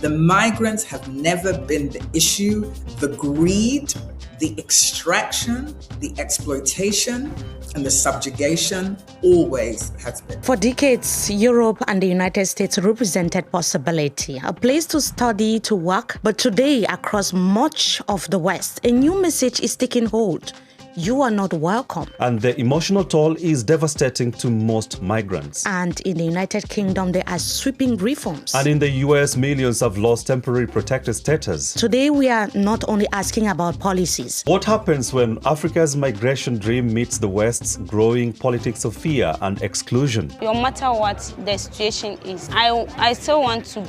The migrants have never been the issue. The greed, the extraction, the exploitation, and the subjugation always has been. For decades, Europe and the United States represented possibility, a place to study, to work. But today, across much of the West, a new message is taking hold. You are not welcome. And the emotional toll is devastating to most migrants. And in the United Kingdom, there are sweeping reforms. And in the US, millions have lost temporary protected status. Today, we are not only asking about policies. What happens when Africa's migration dream meets the West's growing politics of fear and exclusion? No matter what the situation is, I still want to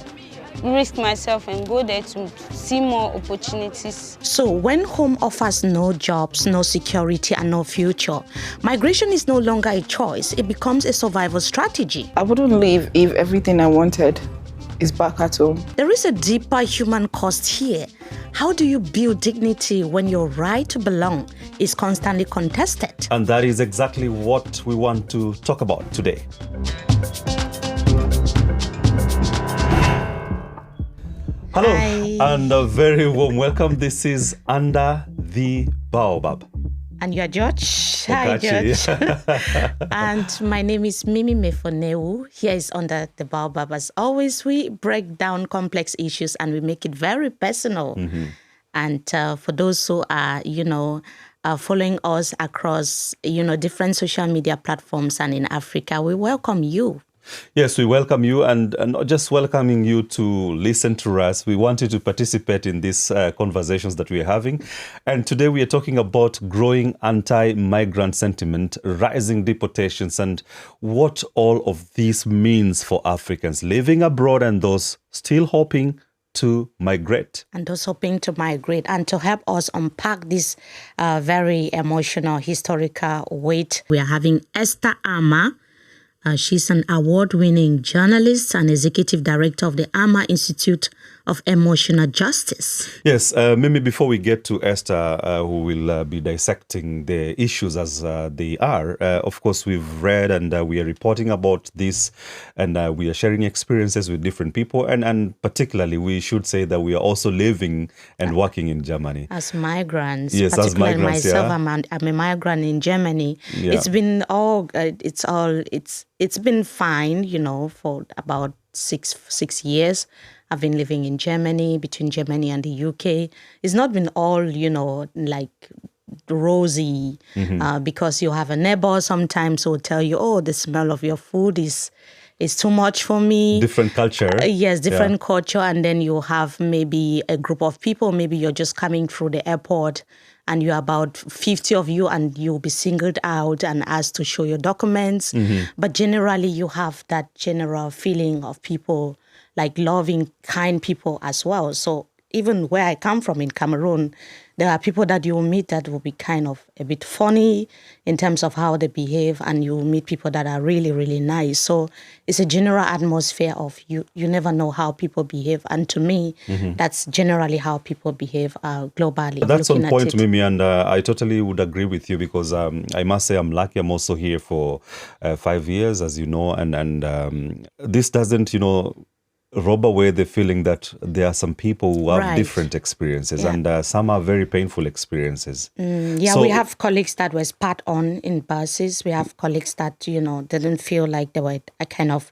risk myself and go there to see more opportunities. So when home offers no jobs, no security, and no future, migration is no longer a choice. It becomes a survival strategy. I wouldn't leave if everything I wanted is back at home. There is a deeper human cost here. How do you build dignity when your right to belong is constantly contested? And that is exactly what we want to talk about today. Hello, Hi. And a very warm welcome. This is Under the Baobab. And you're George. Hi, Okachi. George. And my name is Mimi Mefoneu. Here is Under the Baobab. As always, we break down complex issues and we make it very personal. Mm-hmm. And for those who are, following us across, different social media platforms and in Africa, we welcome you. Yes, we welcome you, and not just welcoming you to listen to us. We want you to participate in these conversations that we're having. And today we are talking about growing anti-migrant sentiment, rising deportations, and what all of this means for Africans living abroad and those still hoping to migrate. And those hoping to migrate. And to help us unpack this very emotional, historical weight, we are having Esther Armah. She's an award-winning journalist and executive director of the Armah Institute of Emotional Justice. Yes, Mimi, before we get to Esther, who will be dissecting the issues as they are, of course, we've read and we are reporting about this, and we are sharing experiences with different people, and particularly we should say that we are also living and working in Germany. As migrants. Yes, as migrants, myself, yeah. I'm a migrant in Germany. Yeah. It's been it's been fine, for about six years. I've been living in Germany, between Germany and the UK. It's not been all, like rosy, because you have a neighbor sometimes who will tell you, oh, the smell of your food is too much for me. Different culture. Yes, different culture. And then you have maybe a group of people, maybe you're just coming through the airport and you're about 50 of you and you'll be singled out and asked to show your documents. But generally you have that general feeling of people like loving, kind people as well. So even where I come from in Cameroon, there are people that you will meet that will be kind of a bit funny in terms of how they behave, and you will meet people that are really, really nice. So it's a general atmosphere of you never know how people behave. And to me, that's generally how people behave globally. That's on point, Mimi, and I totally would agree with you because I must say I'm lucky. I'm also here for 5 years, as you know, and this doesn't, rob away the feeling that there are some people who have different experiences, and some are very painful experiences. So, we have colleagues that were spat on in buses. We have colleagues that, didn't feel like they were kind of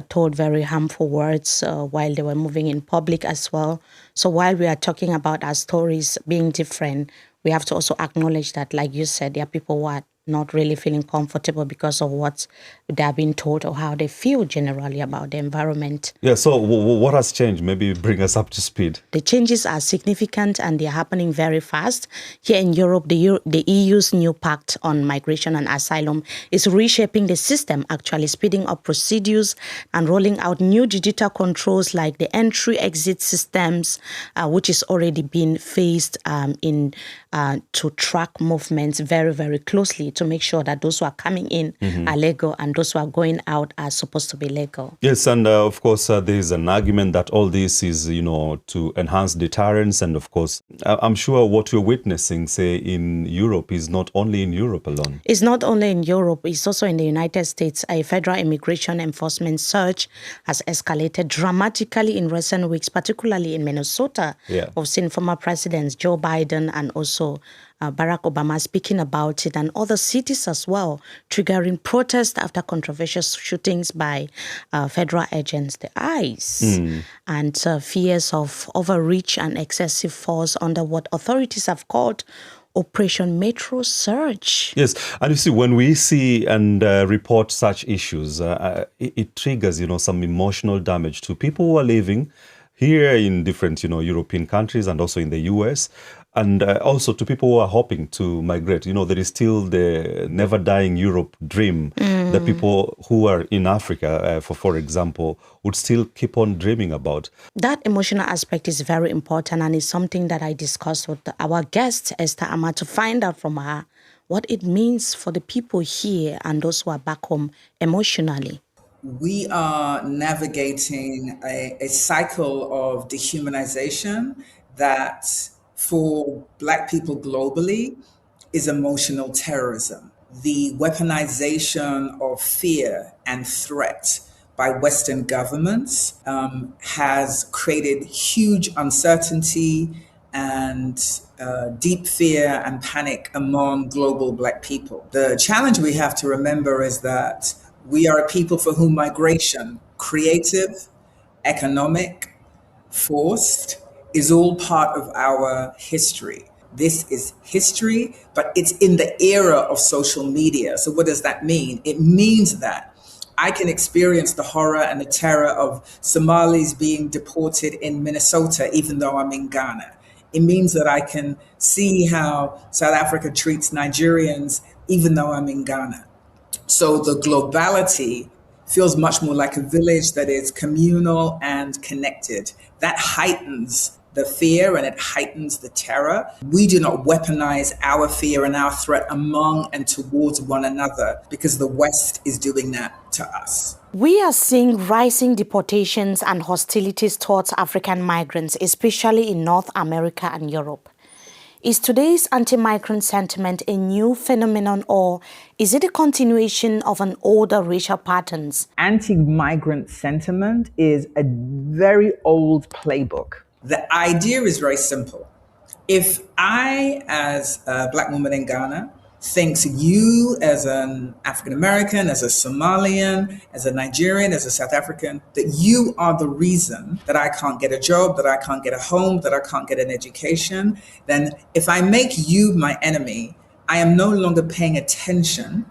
told very harmful words while they were moving in public as well. So while we are talking about our stories being different, we have to also acknowledge that, like you said, there are people who are not really feeling comfortable because of what they're being told or how they feel generally about the environment. Yeah, so what has changed? Maybe bring us up to speed. The changes are significant and they're happening very fast. Here in Europe, the EU's new pact on migration and asylum is reshaping the system, actually speeding up procedures and rolling out new digital controls like the entry-exit systems, which is already being phased in to track movements very, very closely to make sure that those who are coming in are legal and those who are going out are supposed to be legal. Yes, and of course, there is an argument that all this is, to enhance deterrence. And of course, I'm sure what you're witnessing, say, in Europe is not only in Europe alone. It's not only in Europe, it's also in the United States. A federal immigration enforcement surge has escalated dramatically in recent weeks, particularly in Minnesota. Yeah. We've seen former presidents Joe Biden and also Barack Obama speaking about it, and other cities as well, triggering protests after controversial shootings by federal agents, the ICE, and fears of overreach and excessive force under what authorities have called Operation Metro Surge. Yes, and you see, when we see and report such issues, it triggers, some emotional damage to people who are living here in different, European countries and also in the US, and also to people who are hoping to migrate. There is still the never-dying Europe dream that people who are in Africa, for example, would still keep on dreaming about. That emotional aspect is very important, and is something that I discussed with our guest, Esther Armah, to find out from her what it means for the people here and those who are back home emotionally. We are navigating a cycle of dehumanization that for Black people globally is emotional terrorism. The weaponization of fear and threat by Western governments has created huge uncertainty and deep fear and panic among global Black people. The challenge we have to remember is that we are a people for whom migration, creative, economic, forced, is all part of our history. This is history, but it's in the era of social media. So what does that mean? It means that I can experience the horror and the terror of Somalis being deported in Minnesota, even though I'm in Ghana. It means that I can see how South Africa treats Nigerians, even though I'm in Ghana. So the globality feels much more like a village that is communal and connected. That heightens the fear and it heightens the terror. We do not weaponize our fear and our threat among and towards one another because the West is doing that to us. We are seeing rising deportations and hostilities towards African migrants, especially in North America and Europe. Is today's anti-migrant sentiment a new phenomenon, or is it a continuation of an older racial patterns? Anti-migrant sentiment is a very old playbook. The idea is very simple. If I, as a Black woman in Ghana, thinks you as an African-American, as a Somalian, as a Nigerian, as a South African, that you are the reason that I can't get a job, that I can't get a home, that I can't get an education, then if I make you my enemy, I am no longer paying attention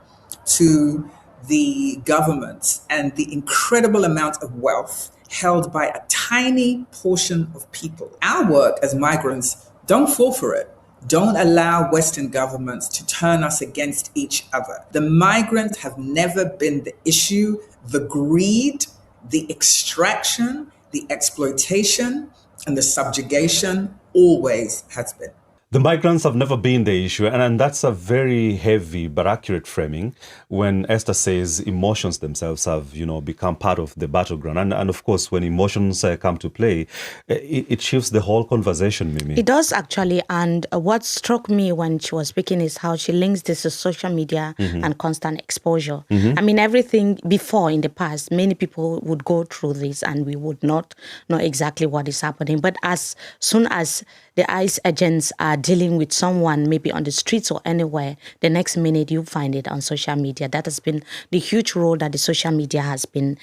to the government and the incredible amount of wealth held by a tiny portion of people. Our work as migrants, don't fall for it. Don't allow Western governments to turn us against each other. The migrants have never been the issue. The greed, the extraction, the exploitation, and the subjugation always has been. The migrants have never been the issue, and that's a very heavy but accurate framing when Esther says emotions themselves have, become part of the battleground. And of course, when emotions come to play, it shifts the whole conversation, Mimi. It does actually, and what struck me when she was speaking is how she links this to social media and constant exposure. I mean, everything before in the past, many people would go through this and we would not know exactly what is happening. But as soon as the ICE agents are dealing with someone maybe on the streets or anywhere, the next minute you find it on social media. That has been the huge role that the social media has been,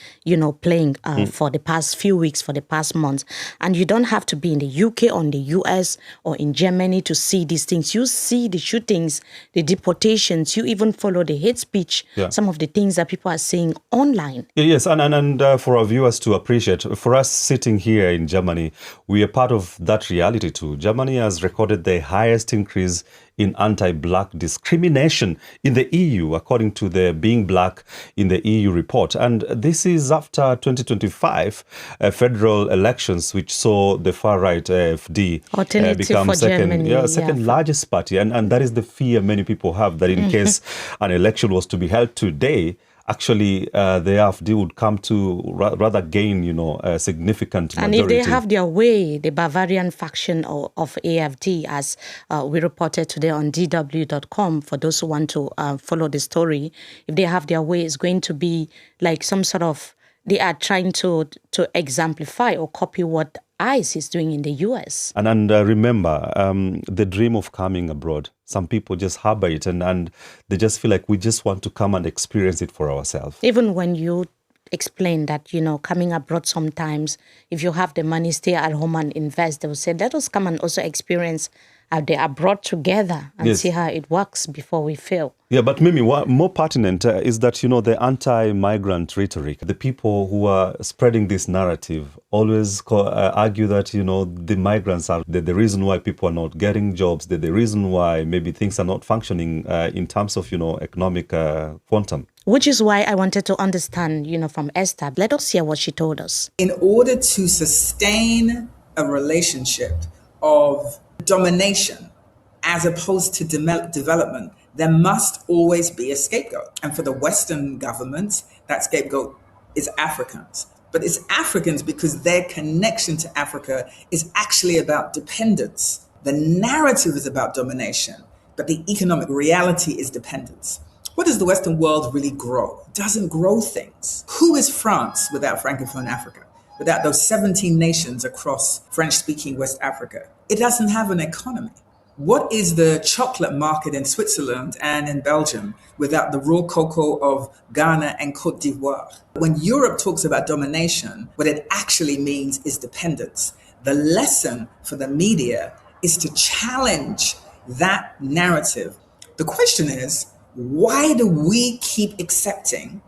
playing for the past few weeks, for the past months. And you don't have to be in the UK or in the US or in Germany to see these things. You see the shootings, the deportations, you even follow the hate speech, some of the things that people are saying online. Yes, and for our viewers to appreciate, for us sitting here in Germany, we are part of that reality too. Germany has recorded the highest increase in anti-black discrimination in the EU, according to the Being Black in the EU report. And this is after 2025 federal elections, which saw the far-right AfD become second largest party. And that is the fear many people have, that in case an election was to be held today, actually, the AfD would come to rather gain, a significant majority. And if they have their way, the Bavarian faction of AfD, as we reported today on dw.com, for those who want to follow the story, if they have their way, it's going to be like some sort of, they are trying to exemplify or copy what ICE is doing in the US. And remember, the dream of coming abroad, some people just harbor it and they just feel like we just want to come and experience it for ourselves. Even when you explain that, coming abroad sometimes, if you have the money, stay at home and invest, they will say, let us come and also experience the abroad together and see how it works before we fail. Yeah, but Mimi, what more pertinent is that, the anti-migrant rhetoric, the people who are spreading this narrative always argue that, the migrants are the reason why people are not getting jobs, the reason why maybe things are not functioning in terms of, economic quantum. Which is why I wanted to understand, from Esther. Let us hear what she told us. In order to sustain a relationship of domination as opposed to development, there must always be a scapegoat. And for the Western governments, that scapegoat is Africans. But it's Africans because their connection to Africa is actually about dependence. The narrative is about domination, but the economic reality is dependence. What does the Western world really grow? It doesn't grow things. Who is France without Francophone Africa? Without those 17 nations across French-speaking West Africa? It doesn't have an economy. What is the chocolate market in Switzerland and in Belgium without the raw cocoa of Ghana and Côte d'Ivoire? When Europe talks about domination, what it actually means is dependence. The lesson for the media is to challenge that narrative. The question is, why do we keep accepting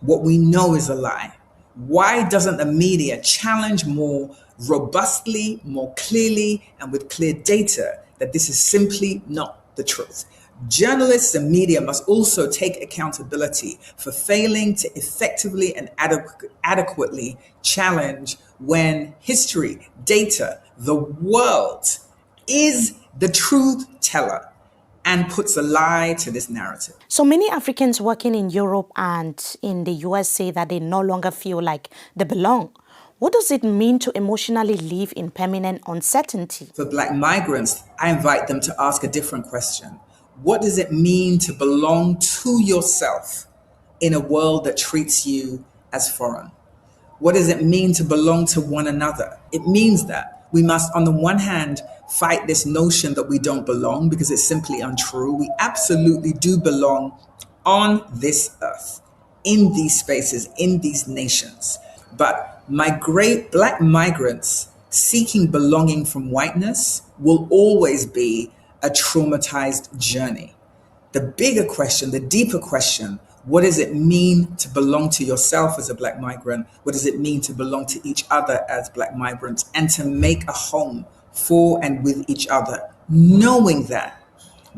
what we know is a lie? Why doesn't the media challenge more robustly, more clearly, and with clear data that this is simply not the truth? Journalists and media must also take accountability for failing to effectively and adequately challenge when history, data, the world is the truth teller and puts a lie to this narrative. So many Africans working in Europe and in the US say that they no longer feel like they belong. What does it mean to emotionally live in permanent uncertainty? For Black migrants, I invite them to ask a different question. What does it mean to belong to yourself in a world that treats you as foreign? What does it mean to belong to one another? It means that we must, on the one hand, fight this notion that we don't belong because it's simply untrue. We absolutely do belong on this earth, in these spaces, in these nations. But Black migrants seeking belonging from whiteness will always be a traumatized journey. The bigger question, the deeper question, what does it mean to belong to yourself as a Black migrant? What does it mean to belong to each other as Black migrants and to make a home for and with each other, knowing that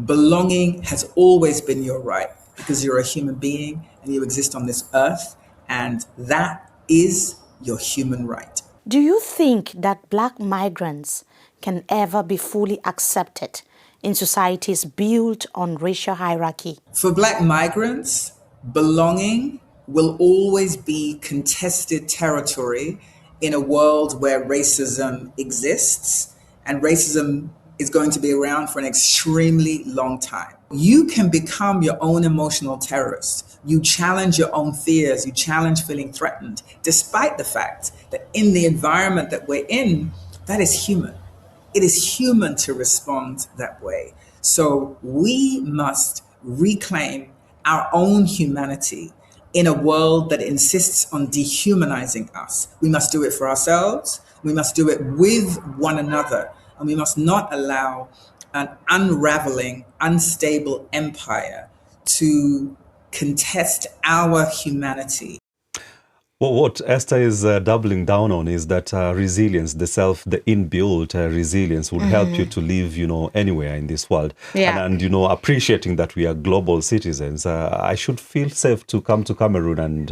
belonging has always been your right because you're a human being and you exist on this earth, and that is your human right. Do you think that Black migrants can ever be fully accepted in societies built on racial hierarchy? For Black migrants, belonging will always be contested territory in a world where racism exists, and racism is going to be around for an extremely long time. You can become your own emotional terrorist. You challenge your own fears. You challenge feeling threatened, despite the fact that in the environment that we're in, that is human. It is human to respond that way. So we must reclaim our own humanity in a world that insists on dehumanizing us. We must do it for ourselves. We must do it with one another. And we must not allow an unraveling, unstable empire to contest our humanity. Well, what Esther is doubling down on is that resilience, the inbuilt resilience would help you to live, anywhere in this world. Yeah. And appreciating that we are global citizens, I should feel safe to come to Cameroon and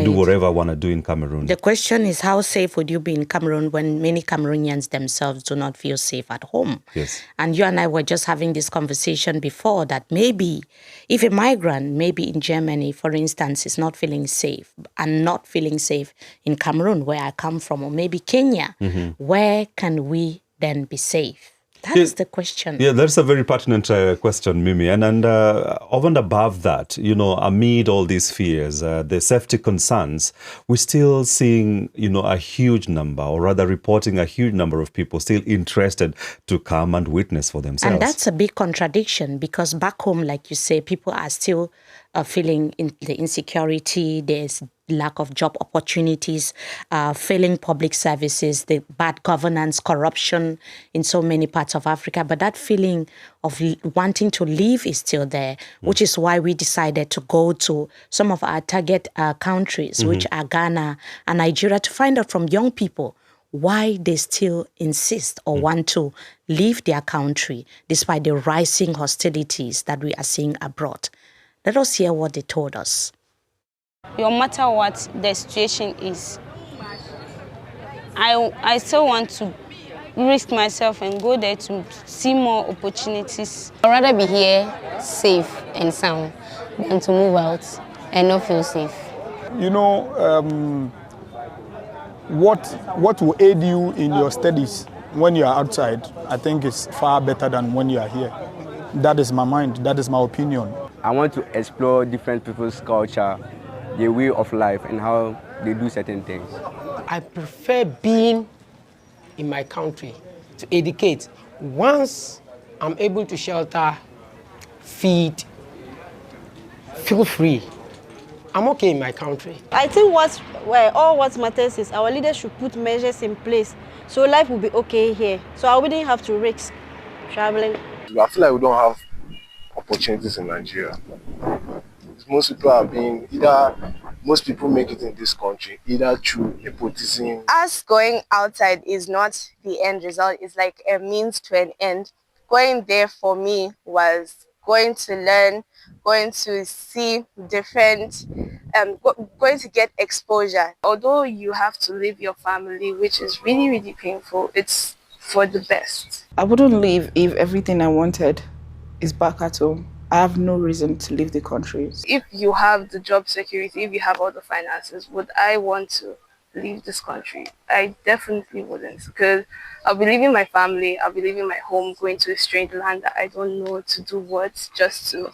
do whatever I want to do in Cameroon. The question is, how safe would you be in Cameroon when many Cameroonians themselves do not feel safe at home? Yes. And you and I were just having this conversation before that maybe if a migrant, maybe in Germany, for instance, is not feeling safe and not feeling safe in Cameroon, where I come from, or maybe Kenya, where can we then be safe? That is the question. Yeah, that's a very pertinent question, Mimi. And over and above that, amid all these fears, the safety concerns, we're still seeing, a huge number, or rather reporting a huge number of people still interested to come and witness for themselves. And that's a big contradiction, because back home, like you say, people are still feeling the insecurity, there's lack of job opportunities, failing public services, the bad governance, corruption in so many parts of Africa. But that feeling of wanting to leave is still there, which is why we decided to go to some of our target countries, which are Ghana and Nigeria, to find out from young people why they still insist or want to leave their country despite the rising hostilities that we are seeing abroad. Let us hear what they told us. No matter what the situation is, I still want to risk myself and go there to see more opportunities. I'd rather be here safe and sound than to move out and not feel safe. What will aid you in your studies when you are outside, I think is far better than when you are here. That is my mind, that is my opinion. I want to explore different people's culture, their way of life, and how they do certain things. I prefer being in my country to educate. Once I'm able to shelter, feed, feel free, I'm okay in my country. I think what matters is our leaders should put measures in place so life will be okay here. So I wouldn't have to risk traveling. I feel like we don't have opportunities in Nigeria. Most people make it in this country either through nepotism. Us going outside is not the end result. It's like a means to an end. Going there for me was going to learn, going to see different, going to get exposure. Although you have to leave your family, which is really, really painful, it's for the best. I wouldn't leave if everything I wanted is back at home. I have no reason to leave the country. If you have the job security, if you have all the finances, would I want to leave this country? I definitely wouldn't, because I'll be leaving my family, I'll be leaving my home, going to a strange land that I don't know to do what, just to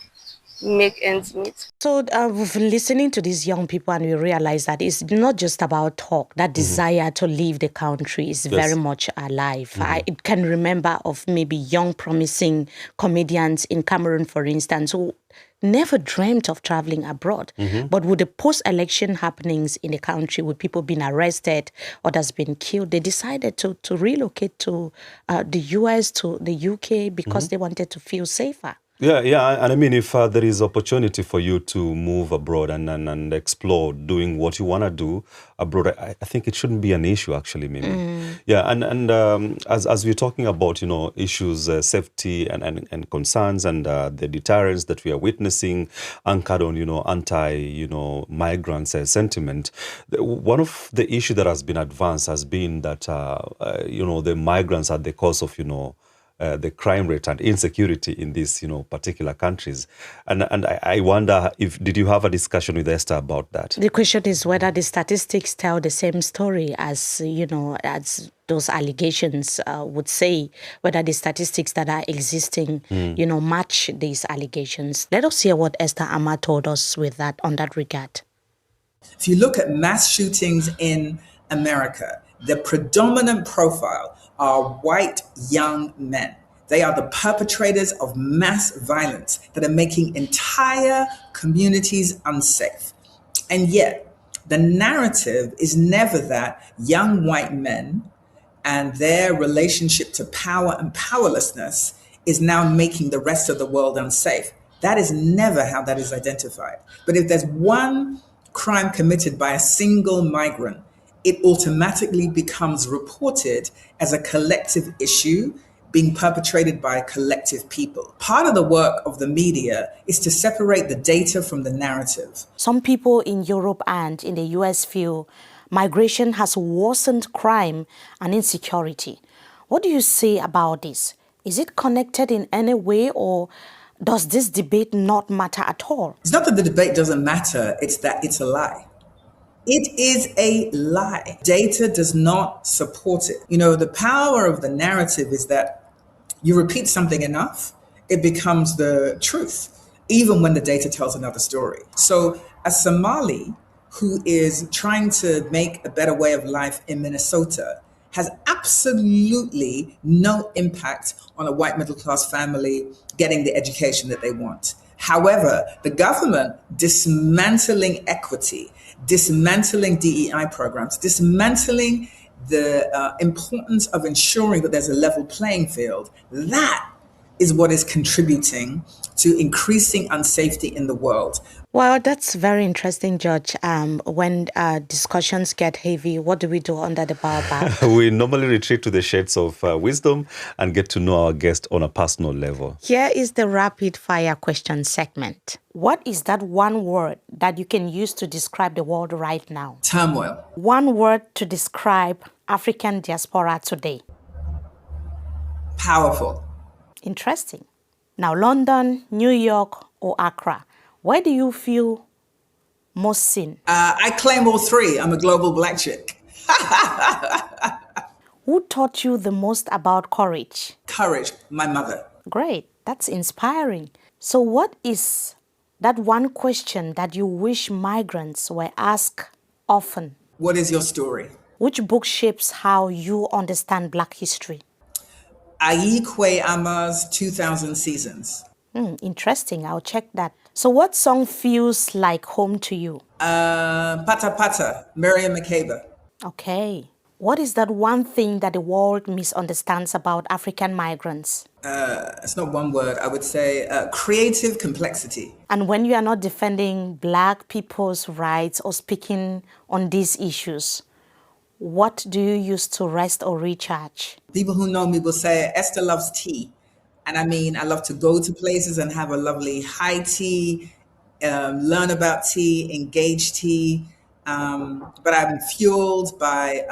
make ends meet. So we've been listening to these young people and we realize that it's not just about talk. That desire to leave the country is very much alive. I can remember of maybe young promising comedians in Cameroon, for instance, who never dreamt of traveling abroad. But with the post-election happenings in the country, with people being arrested, others being killed, they decided to relocate to the US, to the UK, because they wanted to feel safer. Yeah, and I mean, if there is opportunity for you to move abroad and explore doing what you want to do abroad, I think it shouldn't be an issue, actually, Mimi. Yeah, and as we're talking about, issues, safety and concerns and the deterrence that we are witnessing, anchored on, migrants sentiment, one of the issues that has been advanced has been that, the migrants are the cause of, the crime rate and insecurity in these, particular countries. And I wonder did you have a discussion with Esther about that? The question is whether the statistics tell the same story as, as those allegations would say, whether the statistics that are existing, match these allegations. Let us hear what Esther Armah told us on that regard. If you look at mass shootings in America, the predominant profile are white young men. They are the perpetrators of mass violence that are making entire communities unsafe. And yet, the narrative is never that young white men and their relationship to power and powerlessness is now making the rest of the world unsafe. That is never how that is identified. But if there's one crime committed by a single migrant, it automatically becomes reported as a collective issue being perpetrated by a collective people. Part of the work of the media is to separate the data from the narrative. Some people in Europe and in the US feel migration has worsened crime and insecurity. What do you say about this? Is it connected in any way, or does this debate not matter at all? It's not that the debate doesn't matter, it's that it's a lie. It is a lie. Data does not support it. You know, the power of the narrative is that you repeat something enough, it becomes the truth, even when the data tells another story. So a Somali who is trying to make a better way of life in Minnesota has absolutely no impact on a white middle class family getting the education that they want. However, the government dismantling equity, dismantling DEI programs, dismantling the importance of ensuring that there's a level playing field, that is what is contributing to increasing unsafety in the world. Well, that's very interesting, George. When discussions get heavy, what do we do under the Baobab? We normally retreat to the shades of wisdom and get to know our guest on a personal level. Here is the rapid fire question segment. What is that one word that you can use to describe the world right now? Turmoil. One word to describe African diaspora today. Powerful. Interesting. Now, London, New York, or Accra, where do you feel most seen? I claim all three. I'm a global black chick. Who taught you the most about courage? Courage, my mother. Great. That's inspiring. So what is that one question that you wish migrants were asked often? What is your story? Which book shapes how you understand Black history? Esther Armah's 2000 Seasons. Interesting. I'll check that. So what song feels like home to you? Pata Pata, Miriam Makeba. Okay. What is that one thing that the world misunderstands about African migrants? It's not one word. I would say creative complexity. And when you are not defending Black people's rights or speaking on these issues, what do you use to rest or recharge? People who know me will say Esther loves tea. And I mean, I love to go to places and have a lovely high tea, learn about tea, engage tea. But I'm fueled by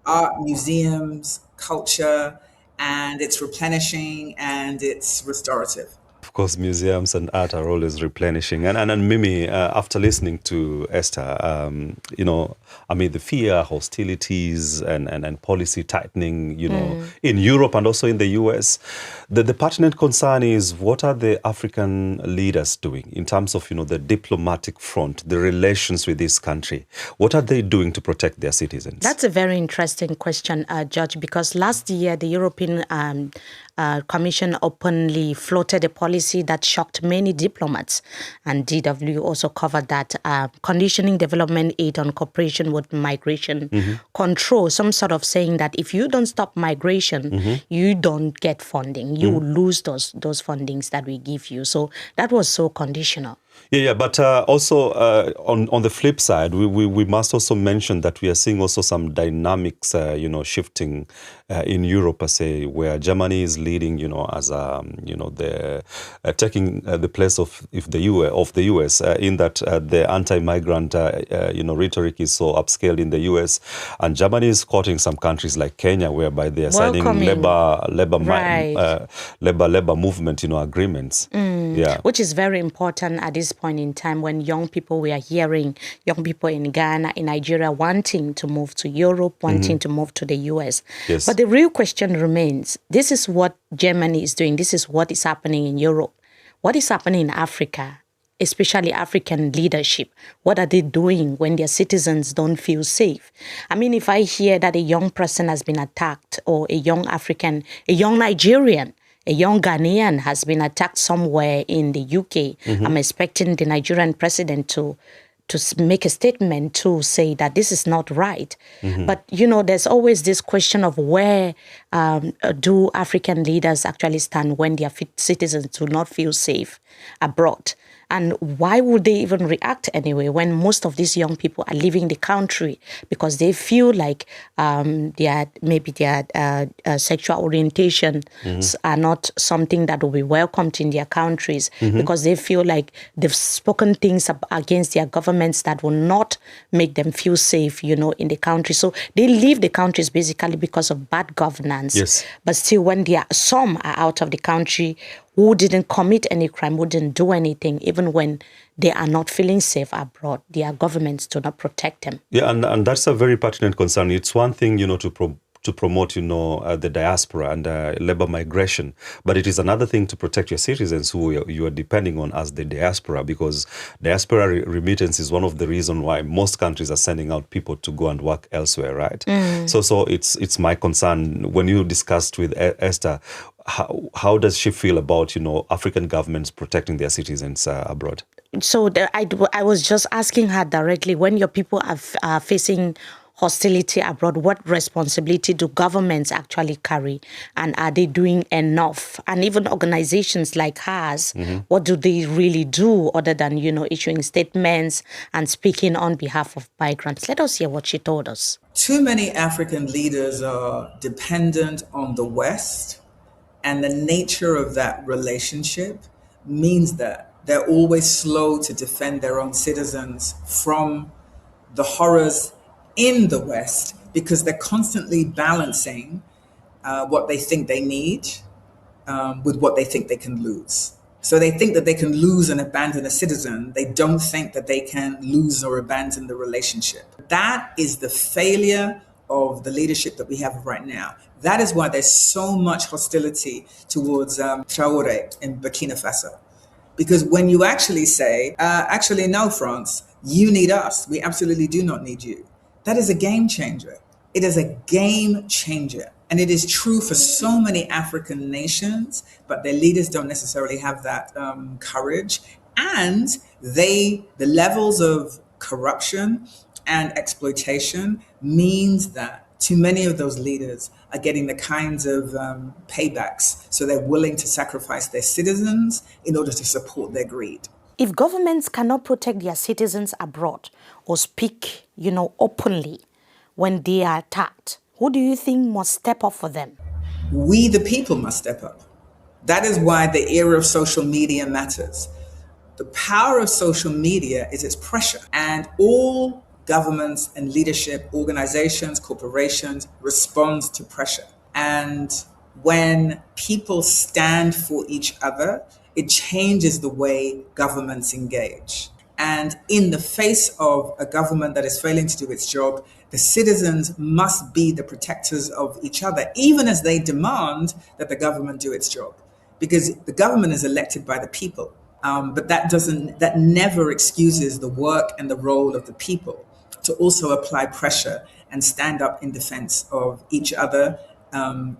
art, museums, culture, and it's replenishing and it's restorative. Of course, museums and art are always replenishing. And Mimi, after listening to Esther, amid the fear, hostilities, and policy tightening, in Europe and also in the US, the pertinent concern is, what are the African leaders doing in terms of, the diplomatic front, the relations with this country? What are they doing to protect their citizens? That's a very interesting question, Judge, because last year the European Commission openly floated a policy that shocked many diplomats, and DW also covered that, conditioning development aid on cooperation with migration control, some sort of saying that if you don't stop migration, you don't get funding. You will lose those fundings that we give you. So that was so conditional. Yeah, but also on the flip side, we must also mention that we are seeing also some dynamics, shifting in Europe, per se, where Germany is leading, as the taking the place of the US, in that the anti-migrant, rhetoric is so upscaled in the US, and Germany is courting some countries like Kenya, whereby they are signing labor movement, agreements. Yeah, which is very important at this point in time, when young people, we are hearing young people in Ghana, in Nigeria, wanting to move to Europe, wanting to move to the US. Yes. But the real question remains, this is what Germany is doing. This is what is happening in Europe. What is happening in Africa, especially African leadership? What are they doing when their citizens don't feel safe? I mean, if I hear that a young person has been attacked, or a young African, a young Nigerian, a young Ghanaian has been attacked somewhere in the UK, I'm expecting the Nigerian president to make a statement to say that this is not right. But, there's always this question of where do African leaders actually stand when their citizens do not feel safe abroad? And why would they even react anyway when most of these young people are leaving the country because they feel like their sexual orientation are not something that will be welcomed in their countries because they feel like they've spoken things against their governments that will not make them feel safe, in the country. So they leave the countries basically because of bad governance. Yes. But still, when some are out of the country who didn't commit any crime, who didn't do anything, even when they are not feeling safe abroad, their governments do not protect them. Yeah, and that's a very pertinent concern. It's one thing, to promote, the diaspora and labor migration. But it is another thing to protect your citizens who you are depending on as the diaspora, because diaspora remittance is one of the reasons why most countries are sending out people to go and work elsewhere, right? So it's my concern. When you discussed with Esther, how does she feel about, African governments protecting their citizens abroad? So I was just asking her directly, when your people are facing hostility abroad, what responsibility do governments actually carry? And are they doing enough? And even organizations like hers, what do they really do other than, issuing statements and speaking on behalf of migrants? Let us hear what she told us. Too many African leaders are dependent on the West, and the nature of that relationship means that they're always slow to defend their own citizens from the horrors in the West, because they're constantly balancing what they think they need with what they think they can lose. So they think that they can lose and abandon a citizen. They don't think that they can lose or abandon the relationship. That is the failure of the leadership that we have right now. That is why there's so much hostility towards Traoré in Burkina Faso. Because when you actually say, actually, no, France, you need us. We absolutely do not need you. That is a game changer. It is a game changer. And it is true for so many African nations, but their leaders don't necessarily have that courage. And the levels of corruption and exploitation means that too many of those leaders are getting the kinds of paybacks. So they're willing to sacrifice their citizens in order to support their greed. If governments cannot protect their citizens abroad or speak, openly when they are attacked, who do you think must step up for them? We, the people, must step up. That is why the era of social media matters. The power of social media is its pressure, and all governments and leadership, organizations, corporations respond to pressure. And when people stand for each other, it changes the way governments engage. And in the face of a government that is failing to do its job, the citizens must be the protectors of each other, even as they demand that the government do its job. Because the government is elected by the people. But that never excuses the work and the role of the people to also apply pressure and stand up in defense of each other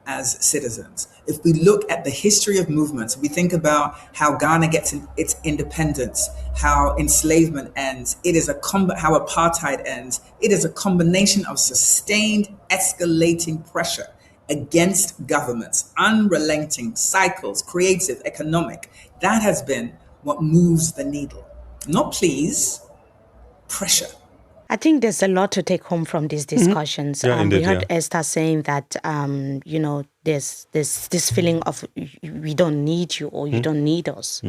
as citizens. If we look at the history of movements, we think about how Ghana gets its independence, how enslavement ends, how apartheid ends. It is a combination of sustained, escalating pressure against governments, unrelenting cycles, creative, economic. That has been what moves the needle. Not please, pressure. I think there's a lot to take home from these discussions. Yeah, indeed, we heard Esther saying that, there's this feeling of we don't need you or you don't need us.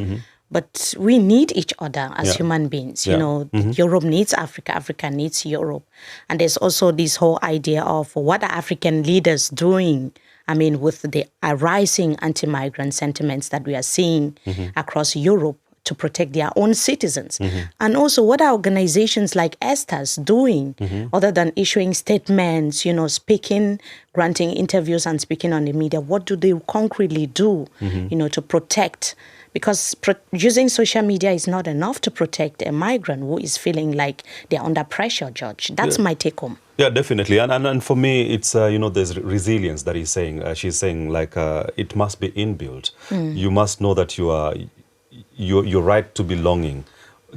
But we need each other as human beings. Europe needs Africa, Africa needs Europe. And there's also this whole idea of what are African leaders doing? With the rising anti-migrant sentiments that we are seeing across Europe, to protect their own citizens. And also, what are organizations like Esther's doing other than issuing statements, speaking, granting interviews and speaking on the media? What do they concretely do, to protect? Because using social media is not enough to protect a migrant who is feeling like they're under pressure, George. That's my take home. Yeah, definitely. And for me, it's, there's resilience that he's saying. She's saying, it must be inbuilt. You must know that your right to belonging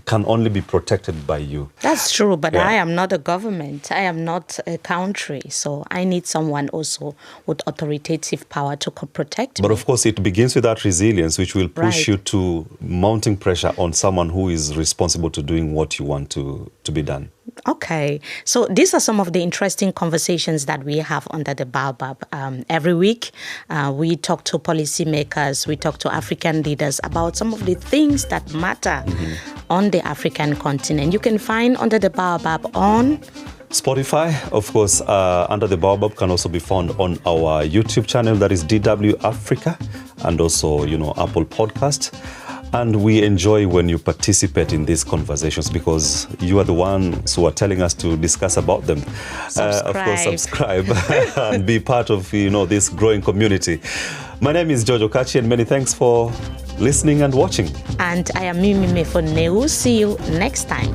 can only be protected by you. That's true, but Yeah. I am not a government. I am not a country. So I need someone also with authoritative power to protect But me. of course, it begins with that resilience, which will push Right. you to mounting pressure on someone who is responsible to doing what you want to be done. Okay, so these are some of the interesting conversations that we have under the Baobab. Every week, we talk to policymakers, we talk to African leaders about some of the things that matter on the African continent. You can find Under the Baobab on Spotify, of course, Under the Baobab can also be found on our YouTube channel, that is DW Africa, and also, Apple Podcast. And we enjoy when you participate in these conversations because you are the ones who are telling us to discuss about them. Of course, subscribe and be part of this growing community. My name is Jojo Kachi, and many thanks for listening and watching. And I am Mimi Mefoneu. See you next time.